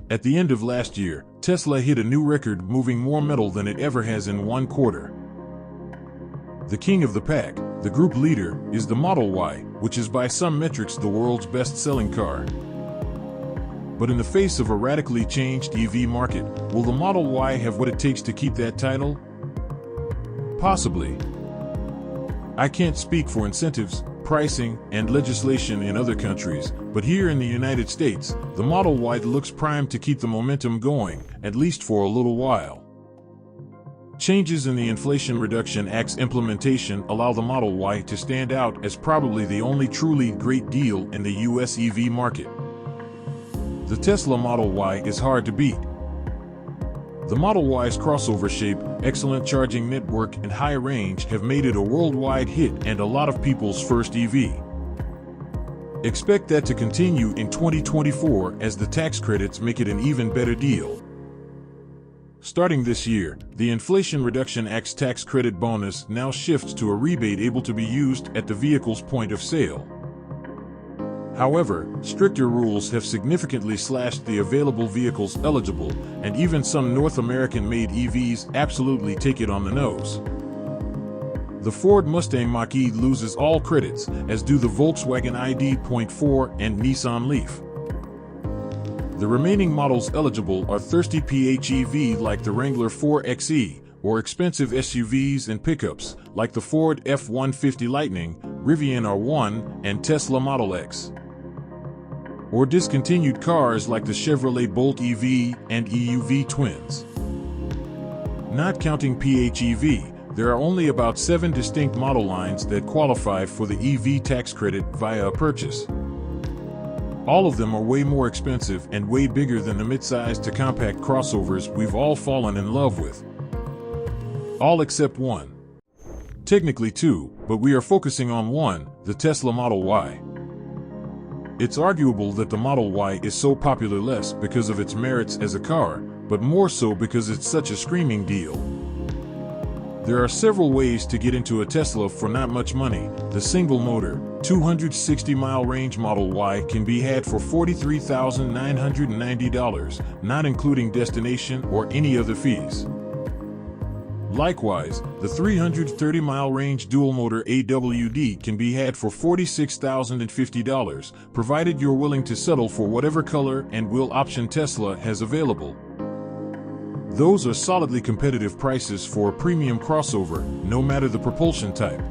At the end of last year, Tesla hit a new record, moving more metal than it ever has in one quarter. The king of the pack, the group leader, is the Model Y, which is by some metrics the world's best-selling car. But in the face of a radically changed EV market, will the Model Y have what it takes to keep that title? Possibly. I can't speak for incentives, pricing, and legislation in other countries, but here in the United States, the Model Y looks primed to keep the momentum going, at least for a little while. Changes in the Inflation Reduction Act's implementation allow the Model Y to stand out as probably the only truly great deal in the US EV market. The Tesla Model Y is hard to beat. The Model Y's crossover shape, excellent charging network, and high range have made it a worldwide hit and a lot of people's first EV. Expect that to continue in 2024 as the tax credits make it an even better deal. Starting this year, the Inflation Reduction Act's tax credit bonus now shifts to a rebate able to be used at the vehicle's point of sale. However, stricter rules have significantly slashed the available vehicles eligible, and even some North American-made EVs absolutely take it on the nose. The Ford Mustang Mach-E loses all credits, as do the Volkswagen ID.4 and Nissan Leaf. The remaining models eligible are thirsty PHEV like the Wrangler 4xe, or expensive SUVs and pickups like the Ford F-150 Lightning, Rivian R1, and Tesla Model X. Or discontinued cars like the Chevrolet Bolt EV and EUV twins. Not counting PHEV, there are only about 7 distinct model lines that qualify for the EV tax credit via a purchase. All of them are way more expensive and way bigger than the mid-sized to compact crossovers we've all fallen in love with. All except one. Technically two, but we are focusing on one, the Tesla Model Y. It's arguable that the Model Y is so popular less because of its merits as a car, but more so because it's such a screaming deal. There are several ways to get into a Tesla for not much money. The single-motor, 260-mile range Model Y can be had for $43,990, not including destination or any other fees. Likewise, the 330-mile range dual-motor AWD can be had for $46,050, provided you're willing to settle for whatever color and wheel option Tesla has available. Those are solidly competitive prices for a premium crossover, no matter the propulsion type.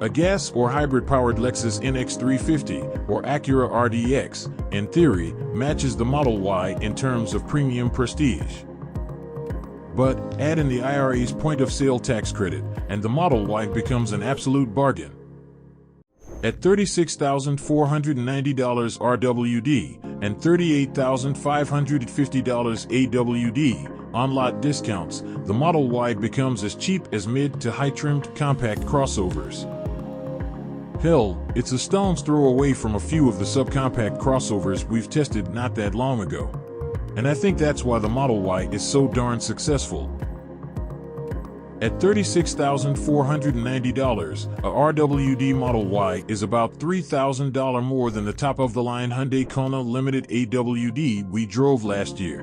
A gas or hybrid-powered Lexus NX350 or Acura RDX, in theory, matches the Model Y in terms of premium prestige. But add in the IRA's point-of-sale tax credit, and the Model Y becomes an absolute bargain. At $36,490 RWD and $38,550 AWD, on-lot discounts, the Model Y becomes as cheap as mid- to high-trimmed compact crossovers. Hell, it's a stone's throw away from a few of the subcompact crossovers we've tested not that long ago. And I think that's why the Model Y is so darn successful. At $36,490, a RWD Model Y is about $3,000 more than the top-of-the-line Hyundai Kona Limited AWD we drove last year.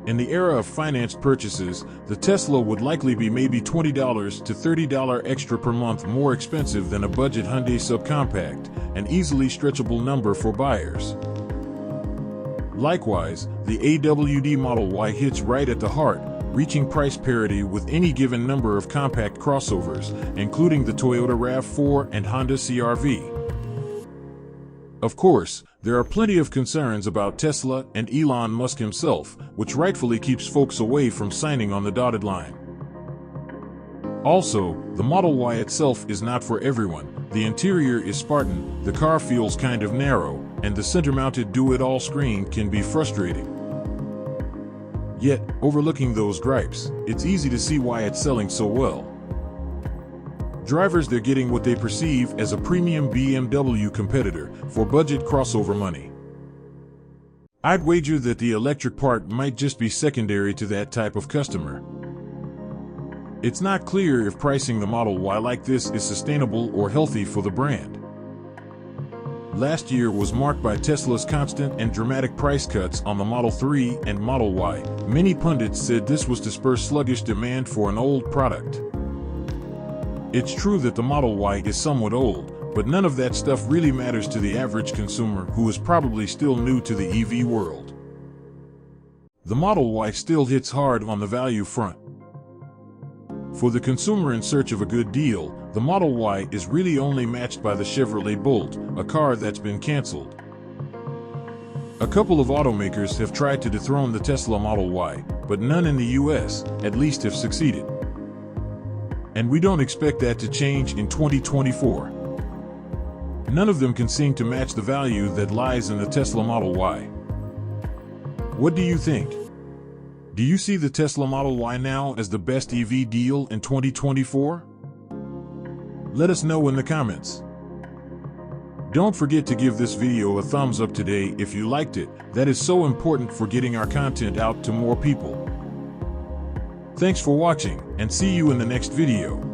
In the era of financed purchases, the Tesla would likely be maybe $20 to $30 extra per month more expensive than a budget Hyundai subcompact, an easily stretchable number for buyers. Likewise, the AWD Model Y hits right at the heart, reaching price parity with any given number of compact crossovers, including the Toyota RAV4 and Honda CR-V. Of course, there are plenty of concerns about Tesla and Elon Musk himself, which rightfully keeps folks away from signing on the dotted line. Also, the Model Y itself is not for everyone. The interior is Spartan, the car feels kind of narrow, and the center-mounted do-it-all screen can be frustrating. Yet, overlooking those gripes, it's easy to see why it's selling so well. Drivers, they're getting what they perceive as a premium BMW competitor for budget crossover money. I'd wager that the electric part might just be secondary to that type of customer. It's not clear if pricing the Model Y like this is sustainable or healthy for the brand. last year was marked by Tesla's constant and dramatic price cuts on the Model 3 and Model Y. Many pundits said this was to spur sluggish demand for an old product. It's true that the Model Y is somewhat old, but none of that stuff really matters to the average consumer who is probably still new to the EV world. The Model Y still hits hard on the value front. For the consumer in search of a good deal, the Model Y is really only matched by the Chevrolet Bolt, a car that's been canceled. A couple of automakers have tried to dethrone the Tesla Model Y, but none in the US, at least, have succeeded. And we don't expect that to change in 2024. None of them can seem to match the value that lies in the Tesla Model Y. What do you think? Do you see the Tesla Model Y now as the best EV deal in 2024? Let us know in the comments. Don't forget to give this video a thumbs up today if you liked it. That is so important for getting our content out to more people. Thanks for watching, and see you in the next video.